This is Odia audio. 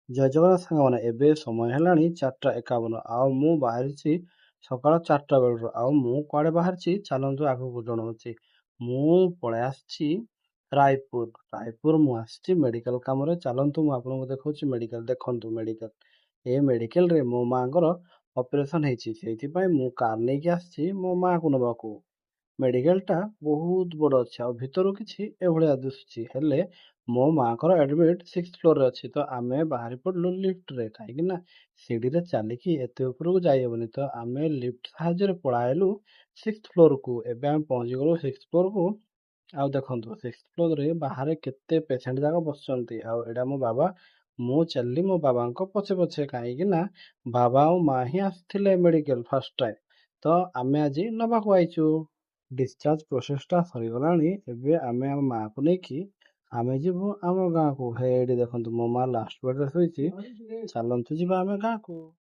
ଜୟ ଜଗନ୍ନାଥ ସାଙ୍ଗମାନେ, ଏବେ ସମୟ ହେଲାଣି 4ଟା 51 ଆଉ ମୁଁ ବାହାରିଛି ସକାଳ 4ଟା ବେଳରୁ। ଆଉ ମୁଁ କୁଆଡ଼େ ବାହାରିଛି ଚାଲନ୍ତୁ ଆଗକୁ ଜଣାଉଛି। ମୁଁ ପଳେଇ ଆସିଛି ରାୟପୁର ମୁଁ ଆସିଛି ମେଡ଼ିକାଲ କାମରେ। ଚାଲନ୍ତୁ ମୁଁ ଆପଣଙ୍କୁ ଦେଖାଉଛି ମେଡ଼ିକାଲ। ଦେଖନ୍ତୁ ମେଡ଼ିକାଲ, ଏ ମେଡ଼ିକାଲରେ ମୋ ମାଆଙ୍କର ଅପରେସନ୍ ହେଇଛି, ସେଇଥିପାଇଁ ମୁଁ କାର୍ ନେଇକି ଆସିଛି ମୋ ମାଆକୁ ନେବାକୁ। ମେଡ଼ିକାଲଟା ବହୁତ ବଡ଼ ଅଛି ଆଉ ଭିତରୁ କିଛି ଏଭଳିଆ ଦିଶୁଛି, ହେଲେ ମୋ ମାଆଙ୍କର ଆଡ଼ମିଟ୍ 6th ଫ୍ଲୋରରେ ଅଛି। ତ ଆମେ ବାହାରି ପଡ଼ିଲୁ ଲିଫ୍ଟରେ, କାହିଁକି ନା ସିଡ଼ିରେ ଚାଲିକି ଏତେ ଉପରକୁ ଯାଇହେବନି। ତ ଆମେ ଲିଫ୍ଟ ସାହାଯ୍ୟରେ ପଳାଇଲୁ 6th ଫ୍ଲୋରକୁ। ଏବେ ଆମେ ପହଞ୍ଚିଗଲୁ 6th ଫ୍ଲୋରକୁ। ଆଉ ଦେଖନ୍ତୁ 6th ଫ୍ଲୋରରେ ବାହାରେ କେତେ ପେସେଣ୍ଟ ଯାକ ବସିଛନ୍ତି। ଆଉ ଏଇଟା ମୋ ବାବା। ମୁଁ ଚାଲିଲି ମୋ ବାବାଙ୍କ ପଛେ ପଛେ, କାହିଁକି ନା ବାବା ଆଉ ମା ହିଁ ଆସିଥିଲେ ମେଡ଼ିକାଲ ଫାର୍ଷ୍ଟ ଟାଇମ୍। ତ ଆମେ ଆଜି ନେବାକୁ ଆଇଛୁ। ଡିସଚାର୍ଜ ପ୍ରୋସେସଟା ସରିଗଲାଣି। ଏବେ ଆମେ ଆମ ମାଆକୁ ନେଇକି ଆମେ ଯିବୁ ଆମ ଗାଁକୁ। ହେଇଠି ଦେଖନ୍ତୁ ମୋ ମା ଲାଷ୍ଟ ବେଡରେ ଶୋଇଛି। ଚାଲନ୍ତୁ ଯିବା ଆମେ ଗାଁକୁ।